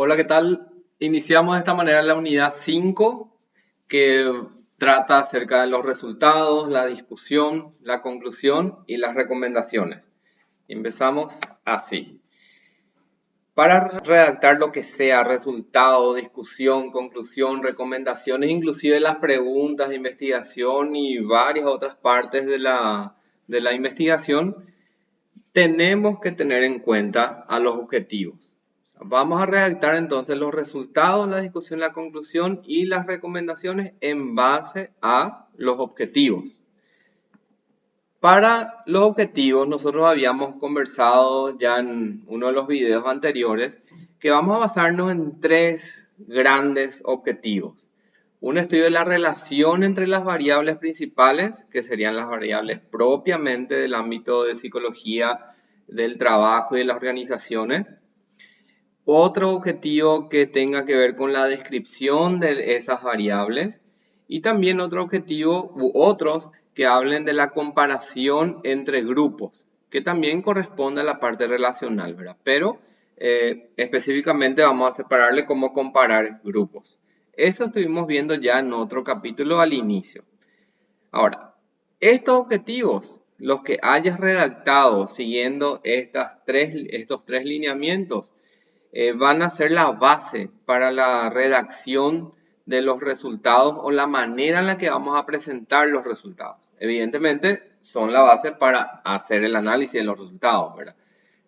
Hola, ¿qué tal? Iniciamos de esta manera la unidad 5 que trata acerca de los resultados, la discusión, la conclusión y las recomendaciones. Empezamos así. Para redactar lo que sea, resultado, discusión, conclusión, recomendaciones, inclusive las preguntas de investigación y varias otras partes de la investigación, tenemos que tener en cuenta a los objetivos. Vamos a redactar entonces los resultados, la discusión, la conclusión y las recomendaciones en base a los objetivos. Para los objetivos, nosotros habíamos conversado ya en uno de los videos anteriores que vamos a basarnos en tres grandes objetivos. Un estudio de la relación entre las variables principales, que serían las variables propiamente del ámbito de psicología, del trabajo y de las organizaciones. Otro objetivo que tenga que ver con la descripción de esas variables. Y también otro objetivo u otros que hablen de la comparación entre grupos, que también corresponde a la parte relacional, ¿verdad? Pero específicamente vamos a separarle cómo comparar grupos. Eso estuvimos viendo ya en otro capítulo al inicio. Ahora, estos objetivos, los que hayas redactado siguiendo estos tres lineamientos, van a ser la base para la redacción de los resultados o la manera en la que vamos a presentar los resultados. Evidentemente, son la base para hacer el análisis de los resultados, ¿verdad?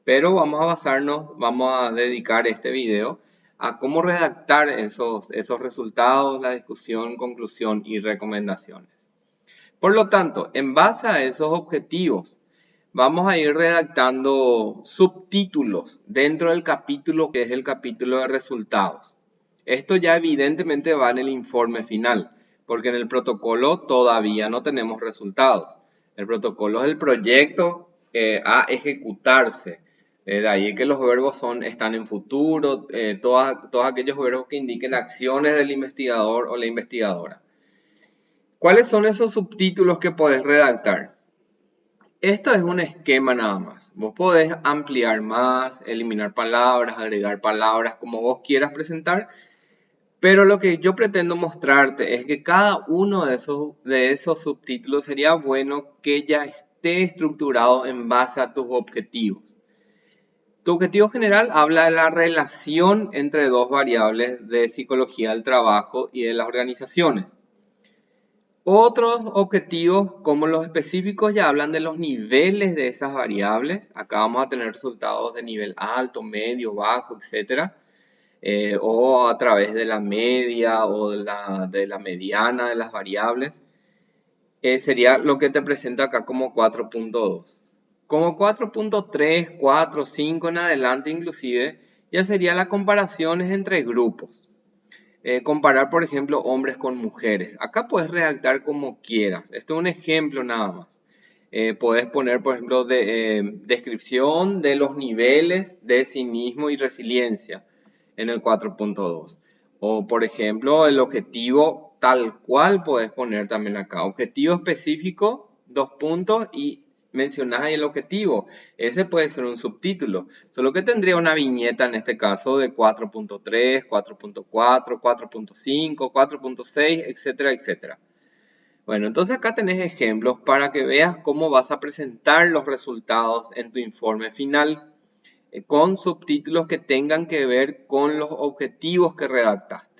Pero vamos a dedicar este video a cómo redactar esos resultados, la discusión, conclusión y recomendaciones. Por lo tanto, en base a esos objetivos, vamos a ir redactando subtítulos dentro del capítulo que es el capítulo de resultados. Esto ya evidentemente va en el informe final, porque en el protocolo todavía no tenemos resultados. El protocolo es el proyecto a ejecutarse. De ahí que los verbos están en futuro, todos aquellos verbos que indiquen acciones del investigador o la investigadora. ¿Cuáles son esos subtítulos que podés redactar? Esto es un esquema nada más. Vos podés ampliar más, eliminar palabras, agregar palabras como vos quieras presentar, pero lo que yo pretendo mostrarte es que cada uno de esos subtítulos sería bueno que ya esté estructurado en base a tus objetivos. Tu objetivo general habla de la relación entre dos variables de psicología del trabajo y de las organizaciones. Otros objetivos, como los específicos, ya hablan de los niveles de esas variables. Acá vamos a tener resultados de nivel alto, medio, bajo, etc. O a través de la media o de la mediana de las variables. Sería lo que te presenta acá como 4.2. Como 4.3, 4, 5 en adelante inclusive, ya sería las comparaciones entre grupos. Comparar, por ejemplo, hombres con mujeres. Acá puedes redactar como quieras. Esto es un ejemplo nada más. Puedes poner, por ejemplo, descripción de los niveles de cinismo y resiliencia en el 4.2. O, por ejemplo, el objetivo tal cual puedes poner también acá. Objetivo específico, 2 puntos y mencionás ahí el objetivo. Ese puede ser un subtítulo. Solo que tendría una viñeta en este caso de 4.3, 4.4, 4.5, 4.6, etcétera, etcétera. Bueno, entonces acá tenés ejemplos para que veas cómo vas a presentar los resultados en tu informe final con subtítulos que tengan que ver con los objetivos que redactaste.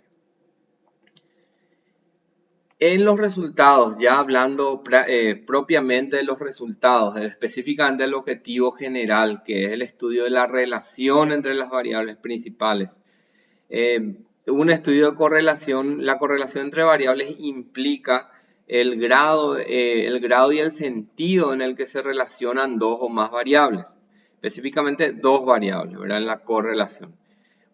En los resultados, ya hablando propiamente de los resultados, específicamente del objetivo general, que es el estudio de la relación entre las variables principales. Un estudio de correlación, la correlación entre variables implica el grado y el sentido en el que se relacionan dos o más variables, específicamente dos variables, ¿verdad? En la correlación.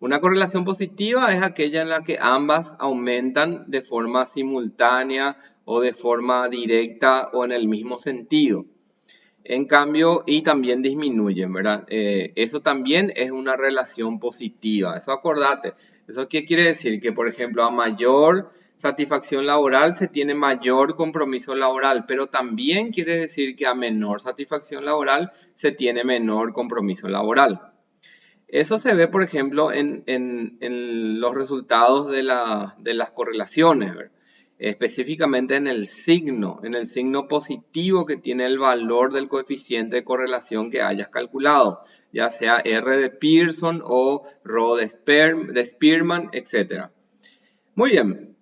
Una correlación positiva es aquella en la que ambas aumentan de forma simultánea o de forma directa o en el mismo sentido. En cambio, y también disminuyen, ¿verdad? Eso también es una relación positiva. Eso acordate. ¿Eso qué quiere decir? Que, por ejemplo, a mayor satisfacción laboral se tiene mayor compromiso laboral, pero también quiere decir que a menor satisfacción laboral se tiene menor compromiso laboral. Eso se ve, por ejemplo, en los resultados de las correlaciones, ¿verdad? Específicamente en el signo positivo que tiene el valor del coeficiente de correlación que hayas calculado, ya sea R de Pearson o Rho de Spearman, etc. Muy bien,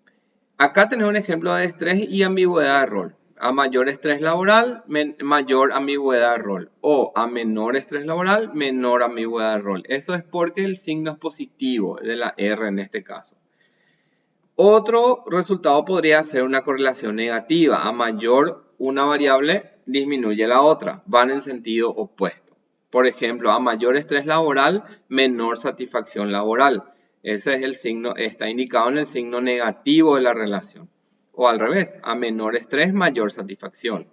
acá tenemos un ejemplo de estrés y ambigüedad de rol. A mayor estrés laboral, mayor ambigüedad de rol. O a menor estrés laboral, menor ambigüedad de rol. Eso es porque el signo es positivo, de la R en este caso. Otro resultado podría ser una correlación negativa. A mayor una variable, disminuye la otra. Van en sentido opuesto. Por ejemplo, a mayor estrés laboral, menor satisfacción laboral. Ese es el signo, está indicado en el signo negativo de la relación. O al revés, a menor estrés, mayor satisfacción.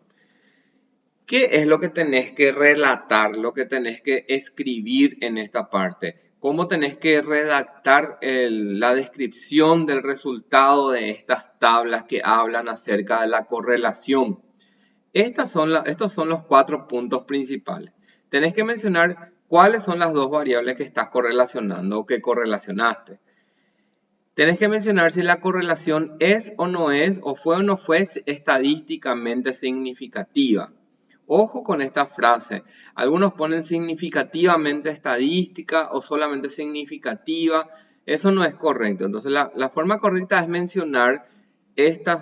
¿Qué es lo que tenés que relatar, lo que tenés que escribir en esta parte? ¿Cómo tenés que redactar la descripción del resultado de estas tablas que hablan acerca de la correlación? Estos son los 4 puntos principales. Tenés que mencionar cuáles son las dos variables que estás correlacionando o que correlacionaste. Tenés que mencionar si la correlación es o no es, o fue o no fue estadísticamente significativa. Ojo con esta frase. Algunos ponen significativamente estadística o solamente significativa. Eso no es correcto. Entonces la forma correcta es mencionar esta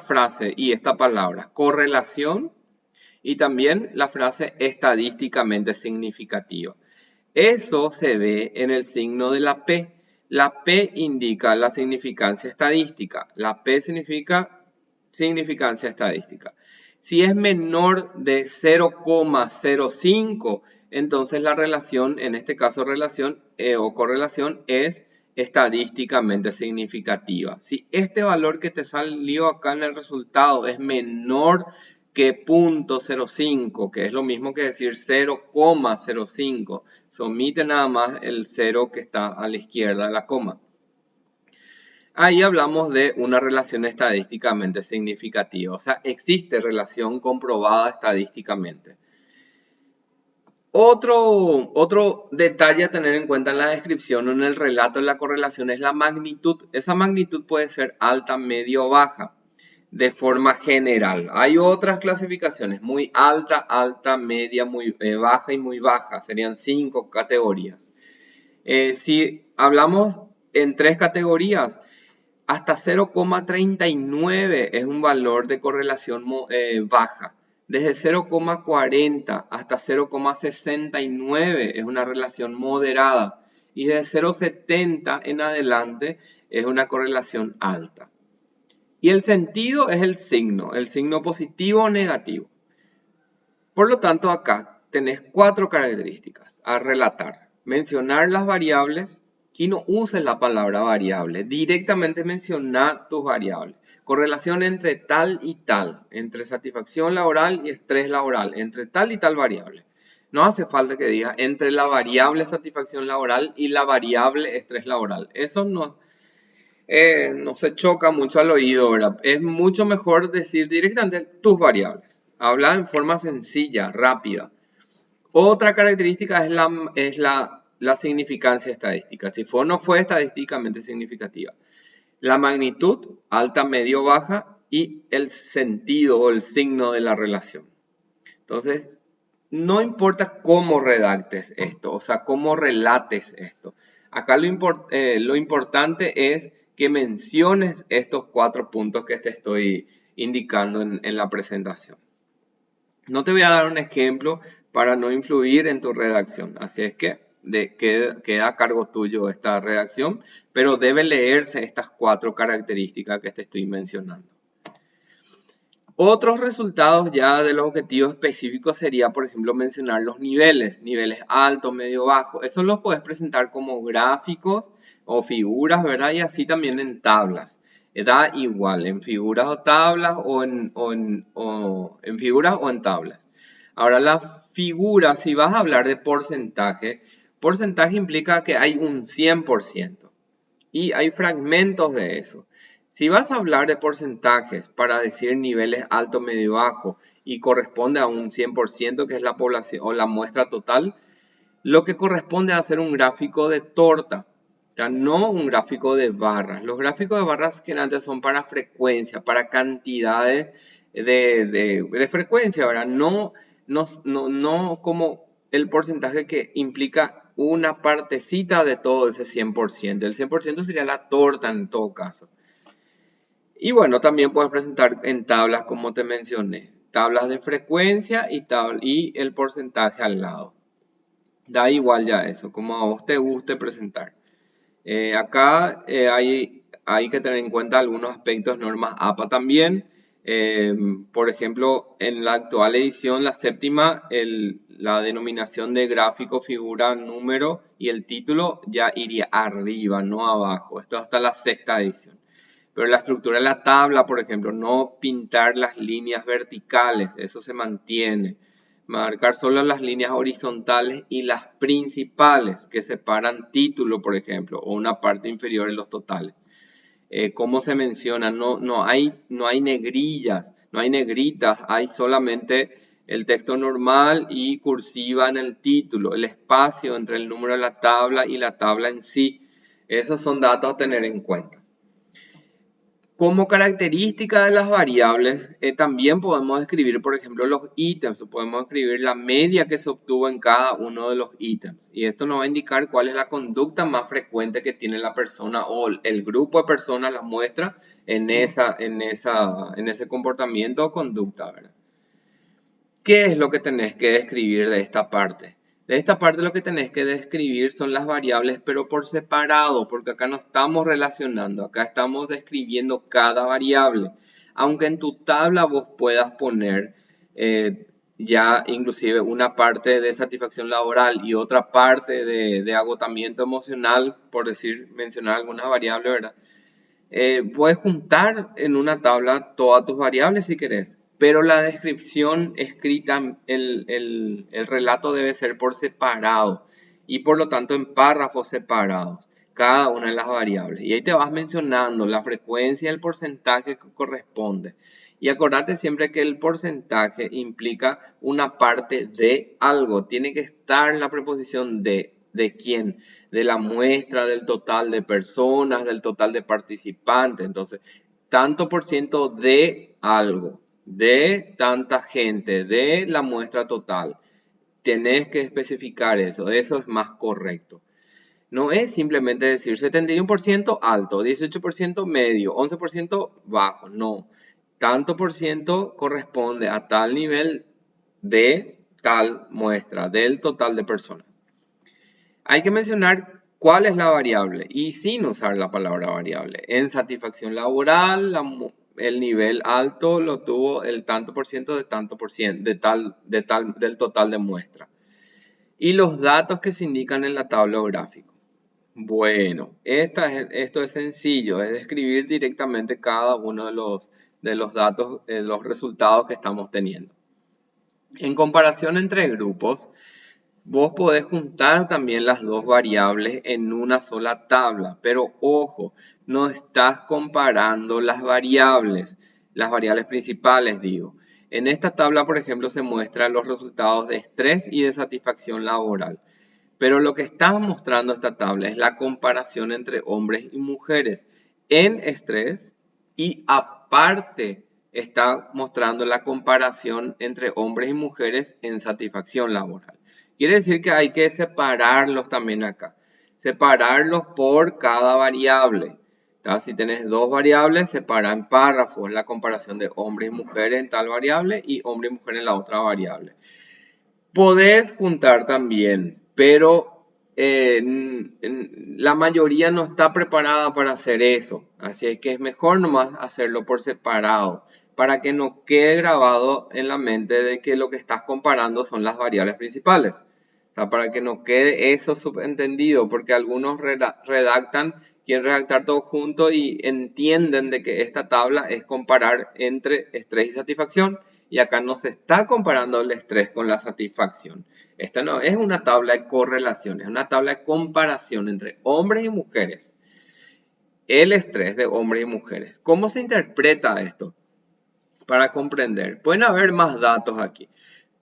frase y esta palabra. Correlación y también la frase estadísticamente significativa. Eso se ve en el signo de la P. La P indica la significancia estadística. La P significa significancia estadística. Si es menor de 0,05, entonces la relación, en este caso relación o correlación, es estadísticamente significativa. Si este valor que te salió acá en el resultado es menor que 0.05, que es lo mismo que decir 0,05, se omite nada más el 0 que está a la izquierda de la coma. Ahí hablamos de una relación estadísticamente significativa, o sea, existe relación comprobada estadísticamente. Otro detalle a tener en cuenta en la descripción o en el relato de la correlación es la magnitud. Esa magnitud puede ser alta, media o baja de forma general. Hay otras clasificaciones, muy alta, alta, media, muy baja y muy baja. Serían 5 categorías. Si hablamos en 3 categorías, hasta 0,39 es un valor de correlación baja. Desde 0,40 hasta 0,69 es una relación moderada. Y de 0,70 en adelante es una correlación alta. Y el sentido es el signo positivo o negativo. Por lo tanto, acá tenés 4 características a relatar. Mencionar las variables y no uses la palabra variable. Directamente menciona tus variables. Correlación entre tal y tal, entre satisfacción laboral y estrés laboral, entre tal y tal variable. No hace falta que digas entre la variable satisfacción laboral y la variable estrés laboral. Eso no se choca mucho al oído, ¿verdad? Es mucho mejor decir directamente tus variables. Habla en forma sencilla, rápida. Otra característica es la significancia estadística. Si fue o no fue estadísticamente significativa. La magnitud, alta, medio, baja, y el sentido o el signo de la relación. Entonces, no importa cómo redactes esto, o sea, cómo relates esto. Acá lo importante es que menciones estos 4 puntos que te estoy indicando en la presentación. No te voy a dar un ejemplo para no influir en tu redacción, así es que queda a cargo tuyo esta redacción, pero debe leerse estas 4 características que te estoy mencionando. Otros resultados ya de los objetivos específicos sería, por ejemplo, mencionar los niveles alto, medio, bajo. Eso los puedes presentar como gráficos o figuras, ¿verdad? Y así también en tablas. Da igual, en figuras o tablas en figuras o en tablas. Ahora, las figuras, si vas a hablar de porcentaje implica que hay un 100% y hay fragmentos de eso. Si vas a hablar de porcentajes para decir niveles alto, medio, bajo y corresponde a un 100% que es la población o la muestra total, lo que corresponde a hacer un gráfico de torta, ya no un gráfico de barras. Los gráficos de barras generalmente son para frecuencia, para cantidades de frecuencia, ¿verdad? No como el porcentaje que implica una partecita de todo ese 100%. El 100% sería la torta en todo caso. Y bueno, también puedes presentar en tablas como te mencioné. Tablas de frecuencia y el porcentaje al lado. Da igual ya eso, como a vos te guste presentar. Acá hay que tener en cuenta algunos aspectos, normas APA también. Por ejemplo, en la actual edición, la séptima, la denominación de gráfico, figura, número y el título ya iría arriba, no abajo. Esto hasta la sexta edición. Pero la estructura de la tabla, por ejemplo, no pintar las líneas verticales, eso se mantiene. Marcar solo las líneas horizontales y las principales que separan título, por ejemplo, o una parte inferior en los totales. Como se menciona, no hay negrillas, no hay negritas, hay solamente el texto normal y cursiva en el título, el espacio entre el número de la tabla y la tabla en sí. Esos son datos a tener en cuenta. Como característica de las variables, también podemos escribir, por ejemplo, los ítems. Podemos escribir la media que se obtuvo en cada uno de los ítems. Y esto nos va a indicar cuál es la conducta más frecuente que tiene la persona o el grupo de personas, la muestra en ese comportamiento o conducta, ¿verdad? ¿Qué es lo que tenés que describir de esta parte? De esta parte lo que tenés que describir son las variables, pero por separado, porque acá no estamos relacionando, acá estamos describiendo cada variable. Aunque en tu tabla vos puedas poner ya inclusive una parte de satisfacción laboral y otra parte de agotamiento emocional, por mencionar algunas variables, ¿verdad? Puedes juntar en una tabla todas tus variables si querés, pero la descripción escrita, el relato debe ser por separado y por lo tanto en párrafos separados, cada una de las variables. Y ahí te vas mencionando la frecuencia y el porcentaje que corresponde. Y acordate siempre que el porcentaje implica una parte de algo. Tiene que estar la preposición ¿de quién? De la muestra, del total de personas, del total de participantes. Entonces, tanto por ciento de algo, de tanta gente, de la muestra total. Tenés que especificar eso es más correcto. No es simplemente decir 71% alto, 18% medio, 11% bajo, no. Tanto por ciento corresponde a tal nivel de tal muestra, del total de personas. Hay que mencionar cuál es la variable y sin usar la palabra variable. En satisfacción laboral, el nivel alto lo tuvo el tanto por ciento de tanto por ciento, del total de muestra. Y los datos que se indican en la tabla o gráfico. Bueno, esto es sencillo, es describir directamente cada uno de los datos, los resultados que estamos teniendo. En comparación entre grupos, vos podés juntar también las dos variables en una sola tabla, pero ojo, no estás comparando las variables principales digo. En esta tabla, por ejemplo, se muestran los resultados de estrés y de satisfacción laboral. Pero lo que está mostrando esta tabla es la comparación entre hombres y mujeres en estrés y aparte está mostrando la comparación entre hombres y mujeres en satisfacción laboral. Quiere decir que hay que separarlos también acá. Separarlos por cada variable. Si tenés dos variables, separa en párrafos la comparación de hombres y mujeres en tal variable y hombre y mujer en la otra variable. Podés juntar también, pero la mayoría no está preparada para hacer eso. Así es que es mejor nomás hacerlo por separado, para que no quede grabado en la mente de que lo que estás comparando son las variables principales. O sea, para que no quede eso subentendido, porque algunos quieren redactar todo junto y entienden de que esta tabla es comparar entre estrés y satisfacción. Y acá no se está comparando el estrés con la satisfacción. Esta no es una tabla de correlación, es una tabla de comparación entre hombres y mujeres. El estrés de hombres y mujeres. ¿Cómo se interpreta esto? Para comprender. Pueden haber más datos aquí.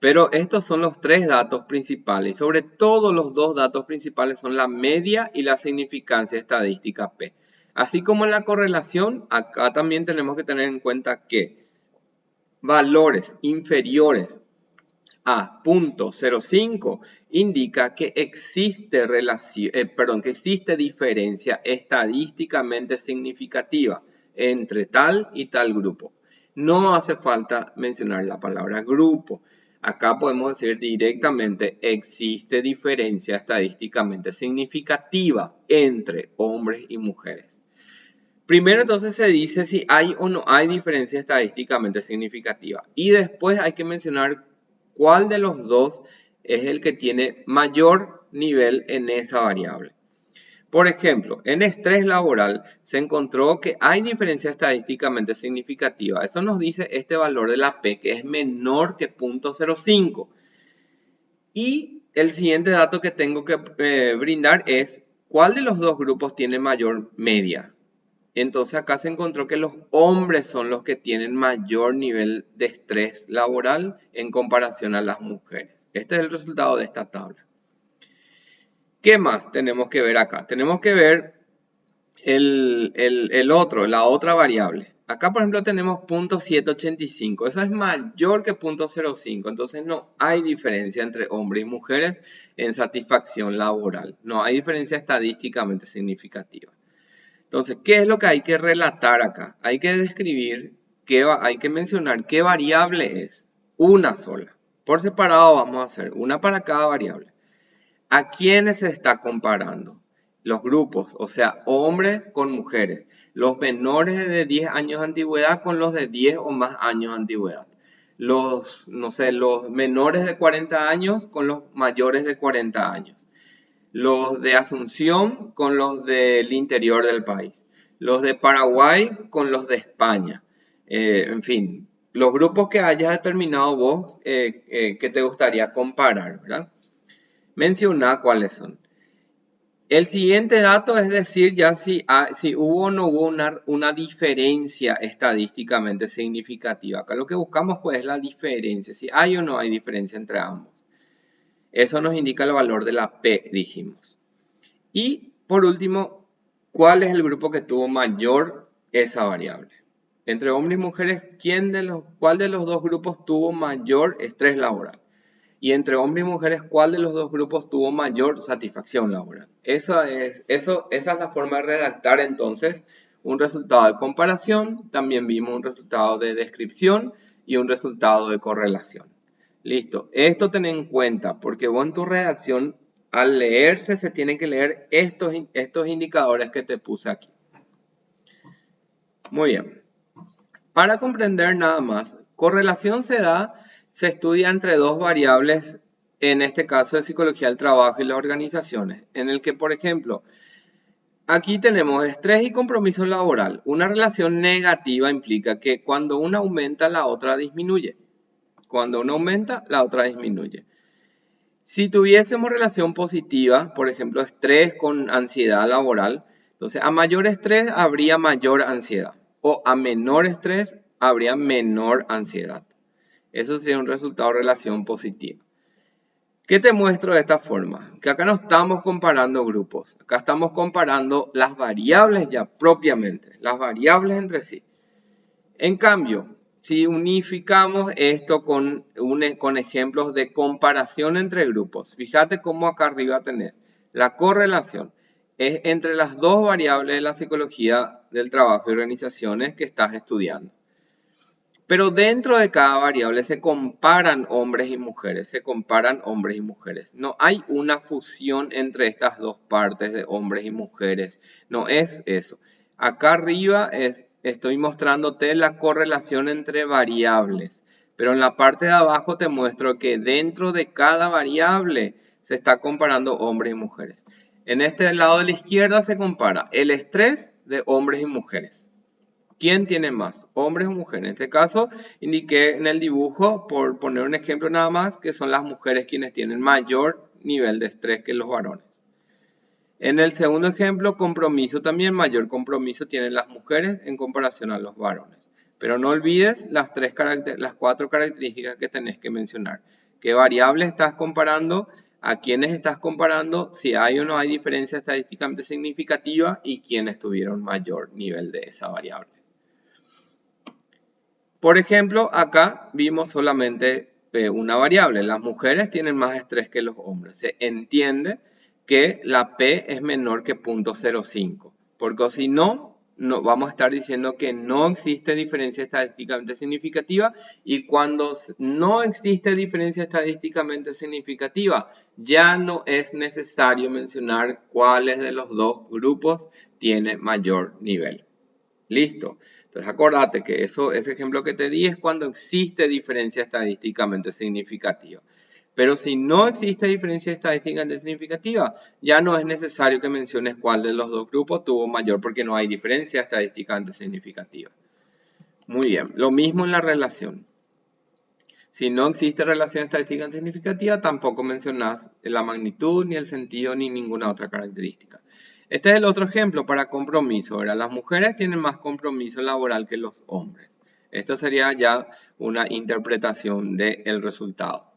Pero estos son los tres datos principales. Y sobre todo los dos datos principales son la media y la significancia estadística P. Así como en la correlación, acá también tenemos que tener en cuenta que valores inferiores a 0.05 indica que existe diferencia estadísticamente significativa entre tal y tal grupo. No hace falta mencionar la palabra grupo. Acá podemos decir directamente, existe diferencia estadísticamente significativa entre hombres y mujeres. Primero entonces se dice si hay o no hay diferencia estadísticamente significativa. Y después hay que mencionar cuál de los dos es el que tiene mayor nivel en esa variable. Por ejemplo, en estrés laboral se encontró que hay diferencia estadísticamente significativa. Eso nos dice este valor de la P, que es menor que 0.05. Y el siguiente dato que tengo que brindar es cuál de los dos grupos tiene mayor media. Entonces acá se encontró que los hombres son los que tienen mayor nivel de estrés laboral en comparación a las mujeres. Este es el resultado de esta tabla. ¿Qué más tenemos que ver acá? Tenemos que ver la otra variable. Acá, por ejemplo, tenemos 0.785. Eso es mayor que 0.05. Entonces no hay diferencia entre hombres y mujeres en satisfacción laboral. No hay diferencia estadísticamente significativa. Entonces, ¿qué es lo que hay que relatar acá? Hay que describir, hay que mencionar qué variable es. Una sola. Por separado vamos a hacer una para cada variable. ¿A quiénes se está comparando? Los grupos, o sea, hombres con mujeres. Los menores de 10 años de antigüedad con los de 10 o más años de antigüedad. Los menores de 40 años con los mayores de 40 años. Los de Asunción con los del interior del país, los de Paraguay con los de España, en fin, los grupos que hayas determinado vos que te gustaría comparar, ¿verdad? Menciona cuáles son. El siguiente dato es decir ya si hubo o no hubo una diferencia estadísticamente significativa. Acá lo que buscamos pues es la diferencia, si hay o no hay diferencia entre ambos. Eso nos indica el valor de la P, dijimos. Y por último, ¿cuál es el grupo que tuvo mayor esa variable? Entre hombres y mujeres, ¿cuál de los dos grupos tuvo mayor estrés laboral? Y entre hombres y mujeres, ¿cuál de los dos grupos tuvo mayor satisfacción laboral? Esa es la forma de redactar entonces un resultado de comparación. También vimos un resultado de descripción y un resultado de correlación. Listo. Esto ten en cuenta porque vos en tu redacción al leerse se tienen que leer estos indicadores que te puse aquí. Muy bien. Para comprender nada más, correlación se estudia entre dos variables, en este caso de psicología del trabajo y las organizaciones, en el que, por ejemplo, aquí tenemos estrés y compromiso laboral. Una relación negativa implica que cuando una aumenta, la otra disminuye. Cuando una aumenta, la otra disminuye. Si tuviésemos relación positiva, por ejemplo, estrés con ansiedad laboral, entonces a mayor estrés habría mayor ansiedad. O a menor estrés habría menor ansiedad. Eso sería un resultado de relación positiva. ¿Qué te muestro de esta forma? Que acá no estamos comparando grupos. Acá estamos comparando las variables ya propiamente. Las variables entre sí. En cambio, si unificamos esto con ejemplos de comparación entre grupos, fíjate cómo acá arriba tenés la correlación. Es entre las dos variables de la psicología del trabajo y organizaciones que estás estudiando. Pero dentro de cada variable se comparan hombres y mujeres, No hay una fusión entre estas dos partes de hombres y mujeres, no es eso. Acá arriba estoy mostrándote la correlación entre variables, pero en la parte de abajo te muestro que dentro de cada variable se está comparando hombres y mujeres. En este lado de la izquierda se compara el estrés de hombres y mujeres. ¿Quién tiene más? ¿Hombres o mujeres? En este caso, indiqué en el dibujo, por poner un ejemplo nada más, que son las mujeres quienes tienen mayor nivel de estrés que los varones. En el segundo ejemplo, compromiso también, mayor compromiso tienen las mujeres en comparación a los varones. Pero no olvides las 4 características que tenés que mencionar. ¿Qué variable estás comparando? ¿A quiénes estás comparando? Si hay o no hay diferencia estadísticamente significativa y quiénes tuvieron mayor nivel de esa variable. Por ejemplo, acá vimos solamente una variable. Las mujeres tienen más estrés que los hombres. Se entiende que la P es menor que 0.05. Porque si no, vamos a estar diciendo que no existe diferencia estadísticamente significativa. Y cuando no existe diferencia estadísticamente significativa, ya no es necesario mencionar cuáles de los dos grupos tiene mayor nivel. Listo. Entonces acordate que ese ejemplo que te di es cuando existe diferencia estadísticamente significativa. Pero si no existe diferencia estadísticamente significativa, ya no es necesario que menciones cuál de los dos grupos tuvo mayor porque no hay diferencia estadísticamente significativa. Muy bien, lo mismo en la relación. Si no existe relación estadísticamente significativa, tampoco mencionas la magnitud, ni el sentido, ni ninguna otra característica. Este es el otro ejemplo para compromiso, ¿verdad? Las mujeres tienen más compromiso laboral que los hombres. Esto sería ya una interpretación del resultado.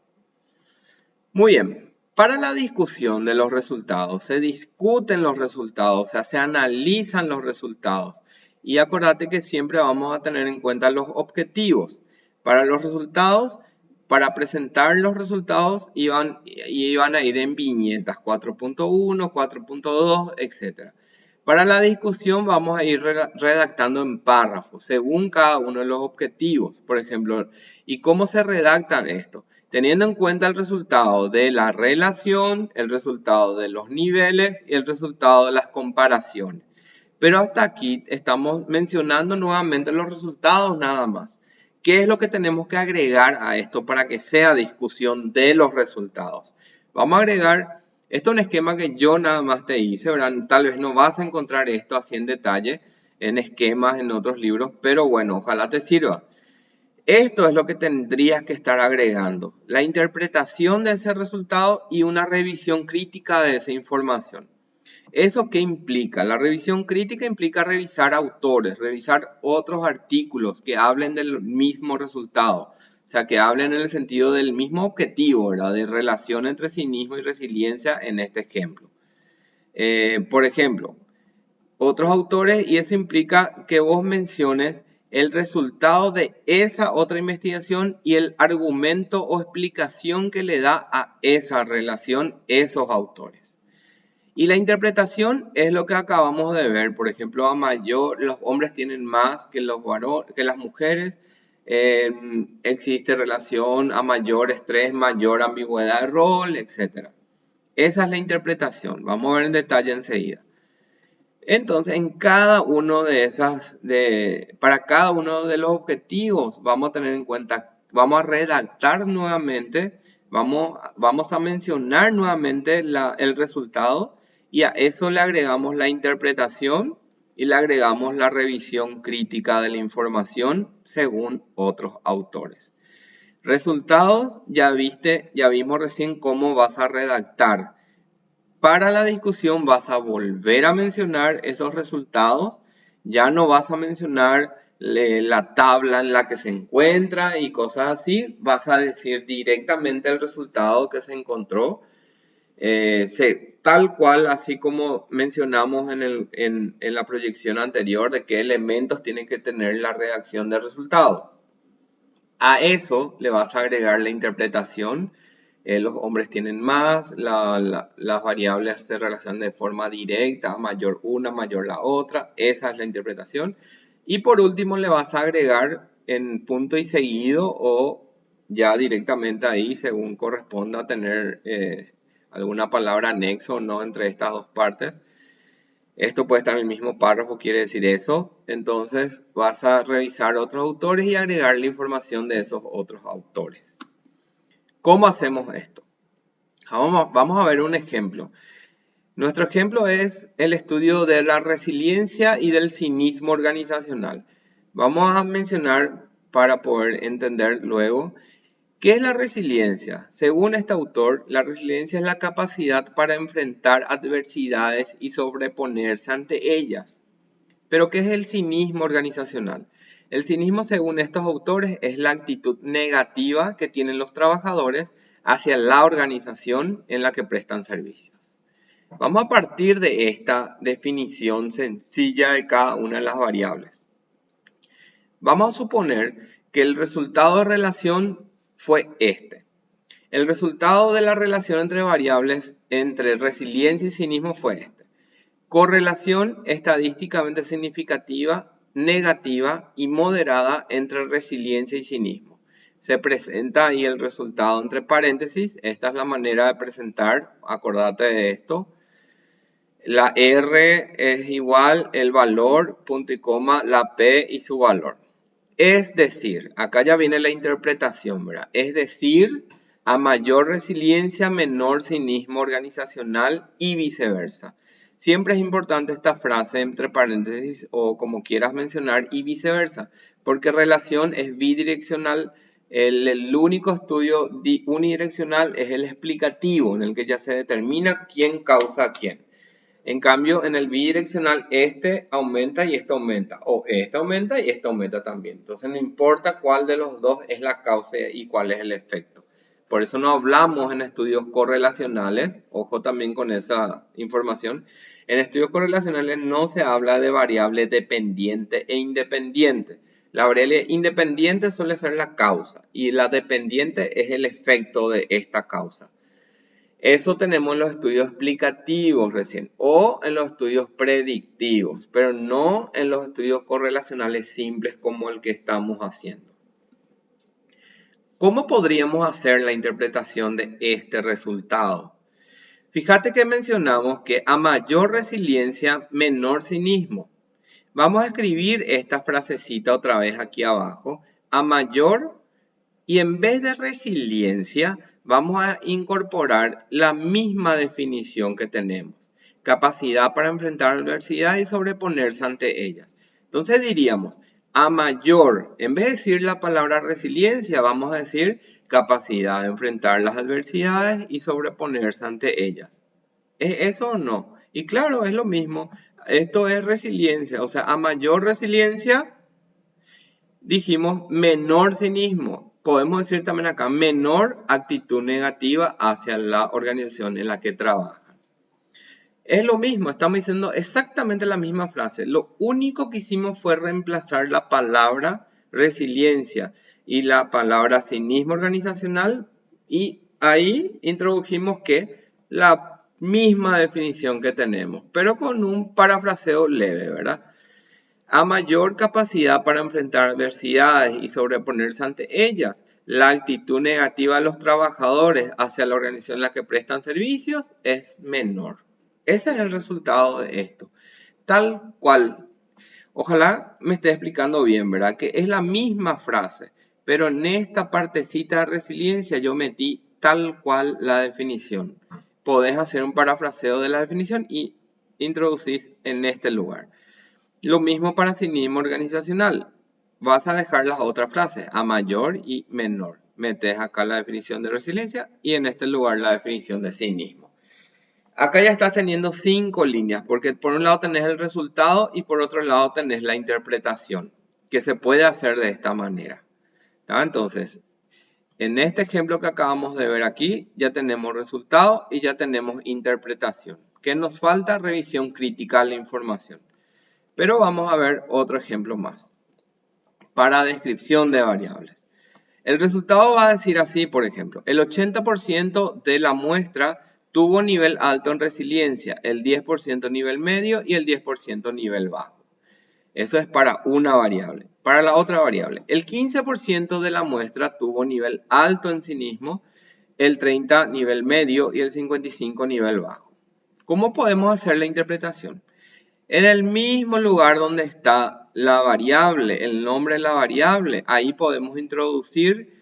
Muy bien. Para la discusión de los resultados, se discuten los resultados, o sea, se analizan los resultados. Y acordate que siempre vamos a tener en cuenta los objetivos. Para los resultados, para presentar los resultados, iban a ir en viñetas 4.1, 4.2, etc. Para la discusión vamos a ir redactando en párrafos, según cada uno de los objetivos. Por ejemplo, ¿y cómo se redactan esto? Teniendo en cuenta el resultado de la relación, el resultado de los niveles y el resultado de las comparaciones. Pero hasta aquí estamos mencionando nuevamente los resultados nada más. ¿Qué es lo que tenemos que agregar a esto para que sea discusión de los resultados? Vamos a agregar, esto es un esquema que yo nada más te hice, ¿verdad? Tal vez no vas a encontrar esto así en detalle en esquemas, en otros libros, pero bueno, ojalá te sirva. Esto es lo que tendrías que estar agregando, la interpretación de ese resultado y una revisión crítica de esa información. ¿Eso qué implica? La revisión crítica implica revisar autores, revisar otros artículos que hablen del mismo resultado, o sea, que hablen en el sentido del mismo objetivo, ¿verdad? De relación entre cinismo y resiliencia en este ejemplo. Por ejemplo, otros autores, y eso implica que vos menciones el resultado de esa otra investigación y el argumento o explicación que le da a esa relación esos autores. Y la interpretación es lo que acabamos de ver. Por ejemplo, los hombres tienen más que las mujeres. Existe relación a mayor estrés, mayor ambigüedad de rol, etc. Esa es la interpretación. Vamos a ver en detalle enseguida. Entonces, para cada uno de los objetivos vamos a tener en cuenta, vamos a redactar nuevamente, vamos a mencionar nuevamente el resultado y a eso le agregamos la interpretación y le agregamos la revisión crítica de la información según otros autores. Resultados, ya vimos recién cómo vas a redactar. Para la discusión vas a volver a mencionar esos resultados, ya no vas a mencionar la tabla en la que se encuentra y cosas así, vas a decir directamente el resultado que se encontró, tal cual, así como mencionamos en la proyección anterior de qué elementos tiene que tener la redacción del resultado. A eso le vas a agregar la interpretación. Los hombres tienen más, las variables se relacionan de forma directa, mayor una, mayor la otra, esa es la interpretación. Y por último le vas a agregar en punto y seguido o ya directamente ahí según corresponda tener alguna palabra anexo o no entre estas dos partes. Esto puede estar en el mismo párrafo, quiere decir eso. Entonces vas a revisar otros autores y agregar la información de esos otros autores. ¿Cómo hacemos esto? Vamos a ver un ejemplo. Nuestro ejemplo es el estudio de la resiliencia y del cinismo organizacional. Vamos a mencionar para poder entender luego ¿qué es la resiliencia? Según este autor, la resiliencia es la capacidad para enfrentar adversidades y sobreponerse ante ellas. ¿Pero qué es el cinismo organizacional? El cinismo, según estos autores, es la actitud negativa que tienen los trabajadores hacia la organización en la que prestan servicios. Vamos a partir de esta definición sencilla de cada una de las variables. Vamos a suponer que el resultado de relación fue este. El resultado de la relación entre variables entre resiliencia y cinismo fue este. Correlación estadísticamente significativa, negativa y moderada entre resiliencia y cinismo. Se presenta ahí el resultado entre paréntesis. Esta es la manera de presentar, acordate de esto. La R es igual el valor, punto y coma, la P y su valor. Es decir, acá ya viene la interpretación, ¿verdad? Es decir, a mayor resiliencia, menor cinismo organizacional y viceversa. Siempre es importante esta frase entre paréntesis o como quieras mencionar y viceversa, porque relación es bidireccional. El único estudio unidireccional es el explicativo, en el que ya se determina quién causa a quién. En cambio, en el bidireccional, este aumenta y este aumenta, o este aumenta y este aumenta también. Entonces, no importa cuál de los dos es la causa y cuál es el efecto. Por eso no hablamos en estudios correlacionales, ojo también con esa información. En estudios correlacionales no se habla de variable dependiente e independiente. La variable independiente suele ser la causa y la dependiente es el efecto de esta causa. Eso tenemos en los estudios explicativos recién o en los estudios predictivos, pero no en los estudios correlacionales simples como el que estamos haciendo. ¿Cómo podríamos hacer la interpretación de este resultado? Fíjate que mencionamos que a mayor resiliencia, menor cinismo. Vamos a escribir esta frasecita otra vez aquí abajo. A mayor, y en vez de resiliencia, vamos a incorporar la misma definición que tenemos. Capacidad para enfrentar adversidad y sobreponerse ante ellas. Entonces diríamos, a mayor, en vez de decir la palabra resiliencia, vamos a decir capacidad de enfrentar las adversidades y sobreponerse ante ellas. ¿Es eso o no? Y claro, es lo mismo. Esto es resiliencia, o sea, a mayor resiliencia, dijimos menor cinismo. Podemos decir también acá menor actitud negativa hacia la organización en la que trabajan. Es lo mismo, estamos diciendo exactamente la misma frase. Lo único que hicimos fue reemplazar la palabra resiliencia y la palabra cinismo organizacional y ahí introdujimos que la misma definición que tenemos, pero con un parafraseo leve, ¿verdad? A mayor capacidad para enfrentar adversidades y sobreponerse ante ellas, la actitud negativa de los trabajadores hacia la organización en la que prestan servicios es menor. Ese es el resultado de esto. Tal cual. Ojalá me esté explicando bien, ¿verdad? Que es la misma frase, pero en esta partecita de resiliencia yo metí tal cual la definición. Podés hacer un parafraseo de la definición y introducís en este lugar. Lo mismo para cinismo organizacional. Vas a dejar las otras frases, a mayor y menor. Metes acá la definición de resiliencia y en este lugar la definición de cinismo. Acá ya estás teniendo 5 líneas, porque por un lado tenés el resultado y por otro lado tenés la interpretación, que se puede hacer de esta manera. Entonces, en este ejemplo que acabamos de ver aquí, ya tenemos resultado y ya tenemos interpretación. ¿Qué nos falta? Revisión crítica de la información. Pero vamos a ver otro ejemplo más. Para descripción de variables. El resultado va a decir así, por ejemplo, el 80% de la muestra tuvo nivel alto en resiliencia, el 10% nivel medio y el 10% nivel bajo. Eso es para una variable. Para la otra variable, el 15% de la muestra tuvo nivel alto en cinismo, el 30% nivel medio y el 55% nivel bajo. ¿Cómo podemos hacer la interpretación? En el mismo lugar donde está la variable, el nombre de la variable, ahí podemos introducir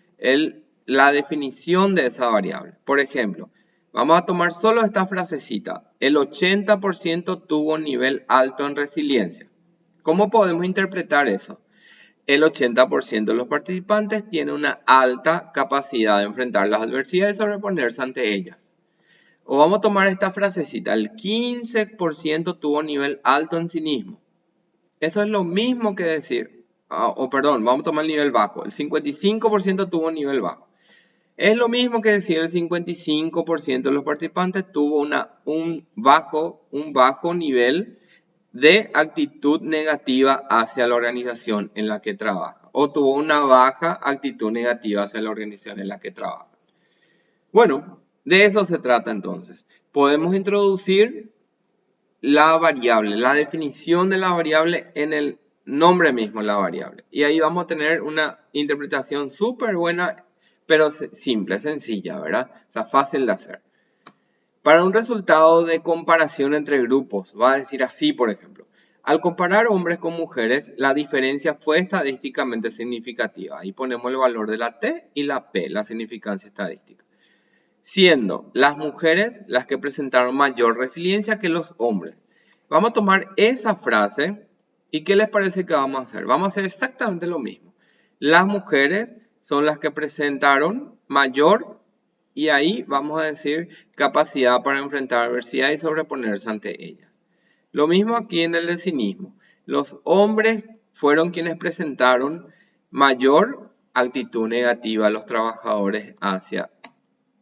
la definición de esa variable. Por ejemplo, vamos a tomar solo esta frasecita. El 80% tuvo nivel alto en resiliencia. ¿Cómo podemos interpretar eso? El 80% de los participantes tiene una alta capacidad de enfrentar las adversidades y sobreponerse ante ellas. O vamos a tomar esta frasecita, el 15% tuvo nivel alto en cinismo. Eso es lo mismo que decir, vamos a tomar el nivel bajo, el 55% tuvo nivel bajo. Es lo mismo que decir el 55% de los participantes tuvo un bajo nivel de actitud negativa hacia la organización en la que trabaja, o tuvo una baja actitud negativa hacia la organización en la que trabaja. Bueno, de eso se trata entonces. Podemos introducir la variable, la definición de la variable en el nombre mismo de la variable. Y ahí vamos a tener una interpretación súper buena, pero simple, sencilla, ¿verdad? O sea, fácil de hacer. Para un resultado de comparación entre grupos, va a decir así, por ejemplo. Al comparar hombres con mujeres, la diferencia fue estadísticamente significativa. Ahí ponemos el valor de la T y la P, la significancia estadística. Siendo las mujeres las que presentaron mayor resiliencia que los hombres. Vamos a tomar esa frase y ¿qué les parece que vamos a hacer? Vamos a hacer exactamente lo mismo. Las mujeres son las que presentaron mayor, y ahí vamos a decir capacidad para enfrentar adversidad y sobreponerse ante ellas. Lo mismo aquí en el de cinismo. Los hombres fueron quienes presentaron mayor actitud negativa a los trabajadores hacia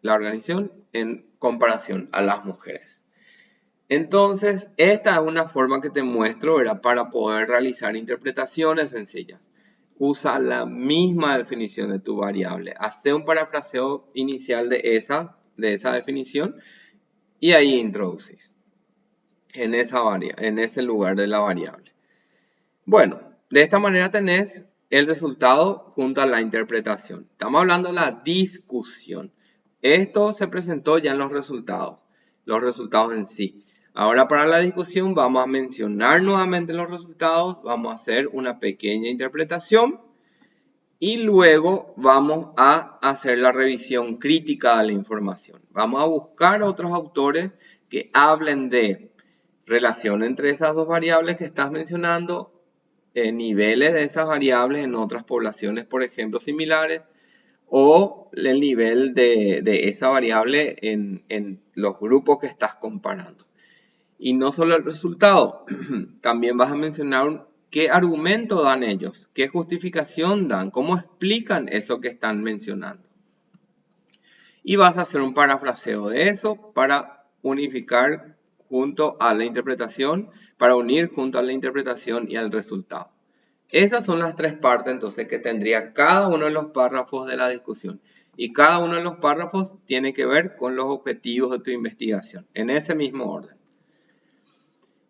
la organización en comparación a las mujeres. Entonces, esta es una forma que te muestro, ¿verdad? Para poder realizar interpretaciones sencillas. Usa la misma definición de tu variable. Hace un parafraseo inicial de esa definición y ahí introducís en ese lugar de la variable. Bueno, de esta manera tenés el resultado junto a la interpretación. Estamos hablando de la discusión. Esto se presentó ya en los resultados en sí. Ahora para la discusión vamos a mencionar nuevamente los resultados, vamos a hacer una pequeña interpretación y luego vamos a hacer la revisión crítica de la información. Vamos a buscar otros autores que hablen de relación entre esas dos variables que estás mencionando, niveles de esas variables en otras poblaciones, por ejemplo, similares, o el nivel de esa variable en los grupos que estás comparando. Y no solo el resultado, también vas a mencionar qué argumento dan ellos, qué justificación dan, cómo explican eso que están mencionando. Y vas a hacer un parafraseo de eso para unificar junto a la interpretación, para unir junto a la interpretación y al resultado. Esas son las tres partes entonces que tendría cada uno de los párrafos de la discusión. Y cada uno de los párrafos tiene que ver con los objetivos de tu investigación, en ese mismo orden.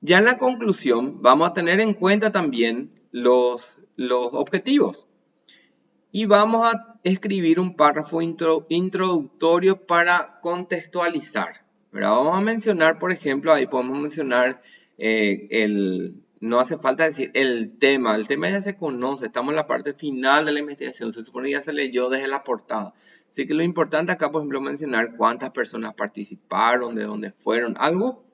Ya en la conclusión vamos a tener en cuenta también los objetivos. Y vamos a escribir un párrafo introductorio para contextualizar, ¿verdad? Vamos a mencionar, por ejemplo, ahí podemos mencionar no hace falta decir el tema ya se conoce, estamos en la parte final de la investigación, se supone que ya se leyó desde la portada. Así que lo importante acá, por ejemplo, mencionar cuántas personas participaron, de dónde fueron,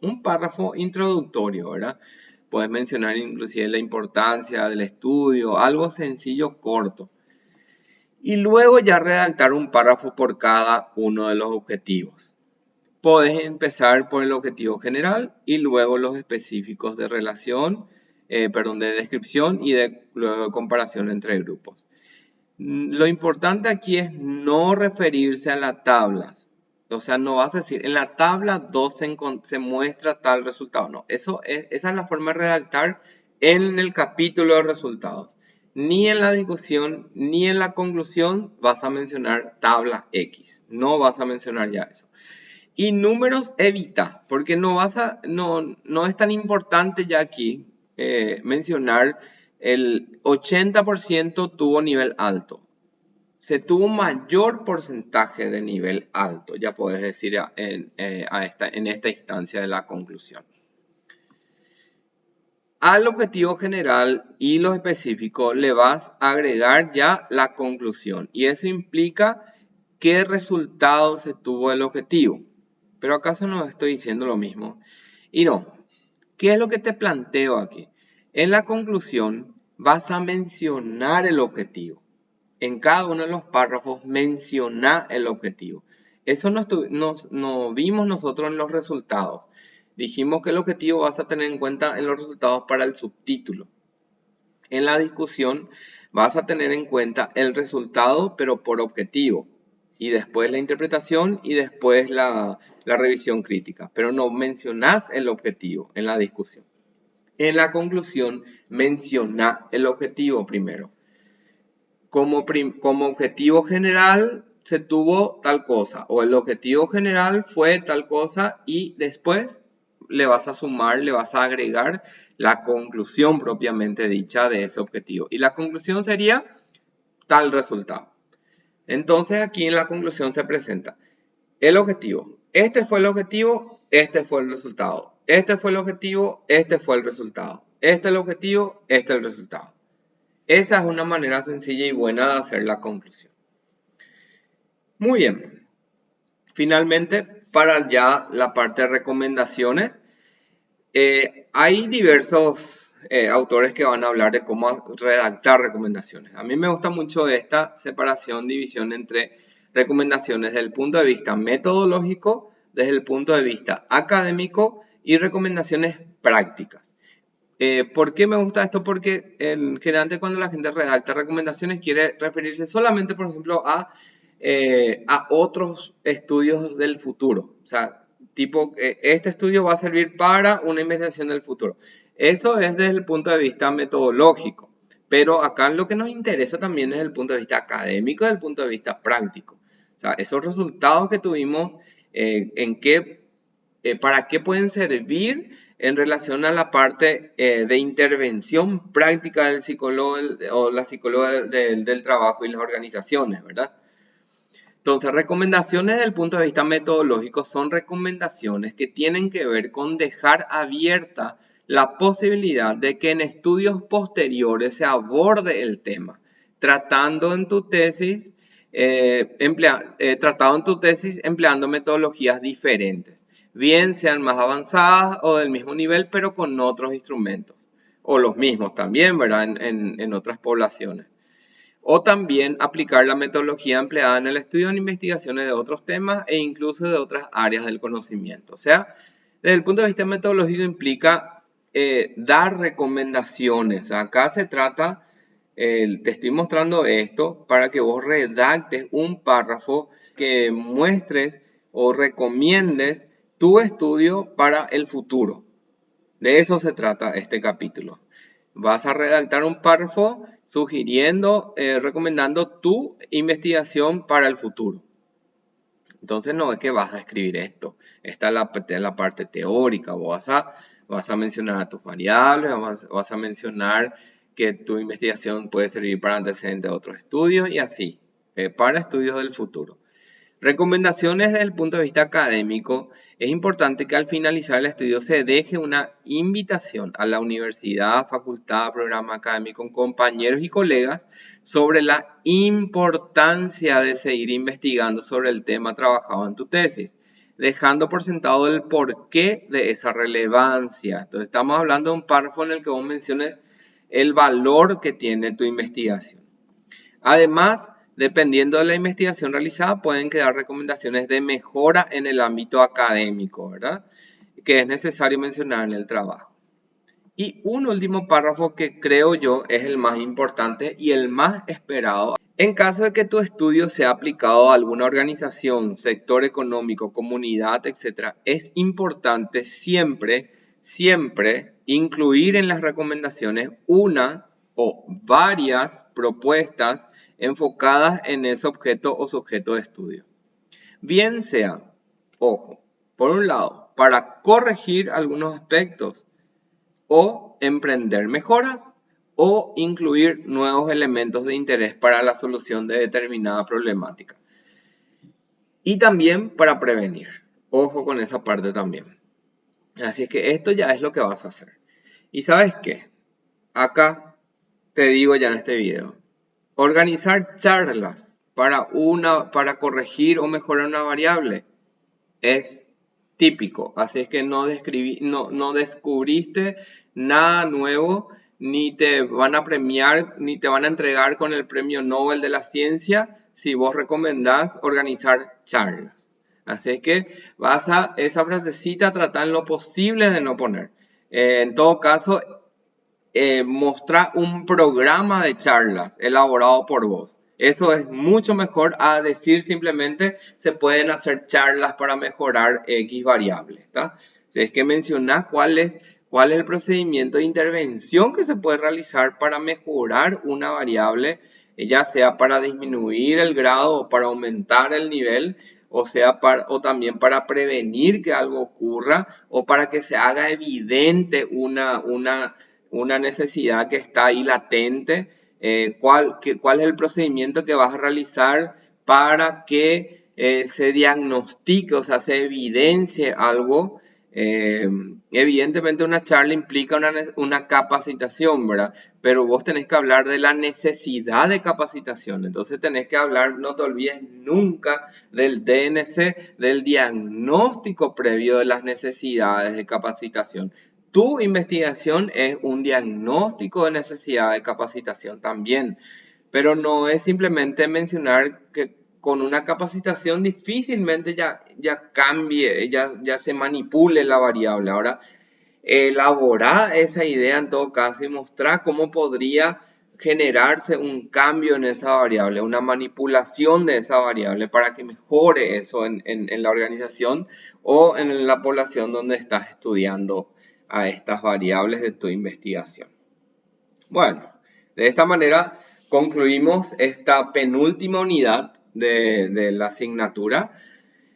un párrafo introductorio, ¿verdad? Puedes mencionar inclusive la importancia del estudio, algo sencillo, corto. Y luego ya redactar un párrafo por cada uno de los objetivos. Puedes empezar por el objetivo general y luego los específicos de relación, de descripción y luego de comparación entre grupos. Lo importante aquí es no referirse a las tablas. O sea, no vas a decir, en la tabla 2 se muestra tal resultado. No, esa es la forma de redactar en el capítulo de resultados. Ni en la discusión, ni en la conclusión vas a mencionar tabla X. No vas a mencionar ya eso. Y números evita, porque no es tan importante ya aquí mencionar el 80% tuvo nivel alto. Se tuvo un mayor porcentaje de nivel alto, ya puedes decir en esta instancia de la conclusión. Al objetivo general y lo específico le vas a agregar ya la conclusión. Y eso implica qué resultado se tuvo el objetivo. Pero acaso no estoy diciendo lo mismo. Y no, ¿qué es lo que te planteo aquí? En la conclusión vas a mencionar el objetivo. En cada uno de los párrafos menciona el objetivo. Eso no vimos nosotros en los resultados. Dijimos que el objetivo vas a tener en cuenta en los resultados para el subtítulo. En la discusión vas a tener en cuenta el resultado, pero por objetivo. y después la interpretación y después la revisión crítica, pero no mencionás el objetivo en la discusión. En la conclusión, menciona el objetivo primero. Como objetivo general se tuvo tal cosa, o el objetivo general fue tal cosa, y después le vas a sumar, le vas a agregar la conclusión propiamente dicha de ese objetivo. Y la conclusión sería tal resultado. Entonces aquí en la conclusión se presenta el objetivo. Este fue el objetivo, este fue el resultado. Este fue el objetivo, este fue el resultado. Este es el objetivo, este es el resultado. Esa es una manera sencilla y buena de hacer la conclusión. Muy bien. Finalmente, para ya la parte de recomendaciones, hay diversos autores que van a hablar de cómo redactar recomendaciones. A mí me gusta mucho esta separación, división entre recomendaciones desde el punto de vista metodológico, desde el punto de vista académico y recomendaciones prácticas. ¿Por qué me gusta esto? Porque generalmente cuando la gente redacta recomendaciones quiere referirse solamente, por ejemplo, a otros estudios del futuro. O sea, tipo, este estudio va a servir para una investigación del futuro. Eso es desde el punto de vista metodológico. Pero acá lo que nos interesa también es el punto de vista académico, desde el punto de vista práctico. O sea, esos resultados que tuvimos, ¿para qué pueden servir en relación a la parte de intervención práctica del psicólogo o la psicóloga del trabajo y las organizaciones, ¿verdad? Entonces, recomendaciones desde el punto de vista metodológico son recomendaciones que tienen que ver con dejar abierta la posibilidad de que en estudios posteriores se aborde el tema, tratando en tu tesis empleando metodologías diferentes, bien sean más avanzadas o del mismo nivel, pero con otros instrumentos, o los mismos también, ¿verdad? En otras poblaciones. O también aplicar la metodología empleada en el estudio en investigaciones de otros temas e incluso de otras áreas del conocimiento. O sea, desde el punto de vista metodológico implica dar recomendaciones. Acá se trata, te estoy mostrando esto para que vos redactes un párrafo que muestres o recomiendes tu estudio para el futuro. De eso se trata este capítulo. Vas a redactar un párrafo sugiriendo, recomendando tu investigación para el futuro. Entonces no es que vas a escribir esto. Esta es la parte teórica. Vos vas a mencionar a tus variables, vas a mencionar que tu investigación puede servir para antecedentes de otros estudios y así, para estudios del futuro. Recomendaciones desde el punto de vista académico. Es importante que al finalizar el estudio se deje una invitación a la universidad, facultad, programa académico, compañeros y colegas sobre la importancia de seguir investigando sobre el tema trabajado en tu tesis, dejando por sentado el porqué de esa relevancia. Entonces estamos hablando de un párrafo en el que vos menciones el valor que tiene tu investigación. Además, dependiendo de la investigación realizada, pueden quedar recomendaciones de mejora en el ámbito académico, ¿verdad? Que es necesario mencionar en el trabajo. Y un último párrafo que creo yo es el más importante y el más esperado. En caso de que tu estudio sea aplicado a alguna organización, sector económico, comunidad, etc., es importante siempre incluir en las recomendaciones una o varias propuestas enfocadas en ese objeto o sujeto de estudio. Bien sea, ojo, por un lado, para corregir algunos aspectos o emprender mejoras o incluir nuevos elementos de interés para la solución de determinada problemática. Y también para prevenir. Ojo con esa parte también. Así es que esto ya es lo que vas a hacer. ¿Y sabes qué? Acá te digo ya en este video. Organizar charlas para corregir o mejorar una variable es típico. Así es que no descubriste nada nuevo, ni te van a premiar, ni te van a entregar con el premio Nobel de la ciencia si vos recomendás organizar charlas. Así que vas a esa frasecita tratar lo posible de no poner. En todo caso, mostrar un programa de charlas elaborado por vos. Eso es mucho mejor a decir simplemente se pueden hacer charlas para mejorar X variables, ¿está? Si es que mencionas cuál es el procedimiento de intervención que se puede realizar para mejorar una variable, ya sea para disminuir el grado o para aumentar el nivel, o también para prevenir que algo ocurra o para que se haga evidente una necesidad que está ahí latente. ¿Cuál es el procedimiento que vas a realizar para que se diagnostique, o sea, se evidencie algo? Evidentemente una charla implica una capacitación, ¿verdad? Pero vos tenés que hablar de la necesidad de capacitación. Entonces tenés que hablar, no te olvides nunca del DNC, del diagnóstico previo de las necesidades de capacitación. Tu investigación es un diagnóstico de necesidad de capacitación también, pero no es simplemente mencionar que con una capacitación difícilmente ya cambie, ya se manipule la variable. Ahora, elaborar esa idea en todo caso y mostrar cómo podría generarse un cambio en esa variable, una manipulación de esa variable para que mejore eso en la organización o en la población donde estás estudiando a estas variables de tu investigación. Bueno, de esta manera concluimos esta penúltima unidad de la asignatura.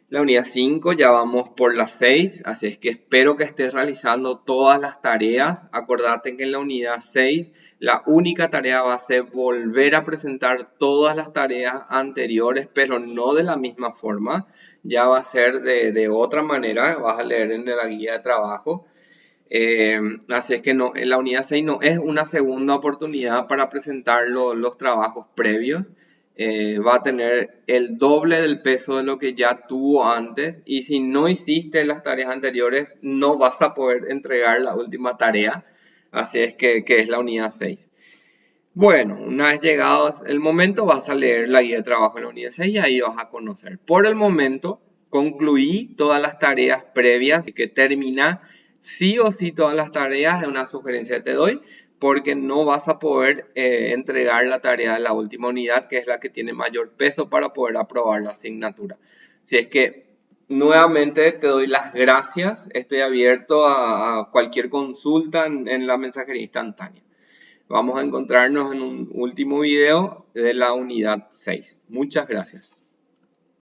La unidad 5, ya vamos por la 6, así es que espero que estés realizando todas las tareas. Acordate que en la unidad 6 la única tarea va a ser volver a presentar todas las tareas anteriores, pero no de la misma forma. Ya va a ser de otra manera, vas a leer en la guía de trabajo. Así es que no, en la unidad 6 no es una segunda oportunidad para presentar los trabajos previos. Va a tener el doble del peso de lo que ya tuvo antes, y si no hiciste las tareas anteriores no vas a poder entregar la última tarea. Así es que es la unidad 6. Bueno, una vez llegado el momento vas a leer la guía de trabajo de la unidad 6 y ahí vas a conocer. Por el momento concluí todas las tareas previas, así que termina sí o sí todas las tareas. Es una sugerencia que te doy porque no vas a poder entregar la tarea de la última unidad, que es la que tiene mayor peso para poder aprobar la asignatura. Si es que nuevamente te doy las gracias, estoy abierto a cualquier consulta en la mensajería instantánea. Vamos a encontrarnos en un último video de la unidad 6. Muchas gracias.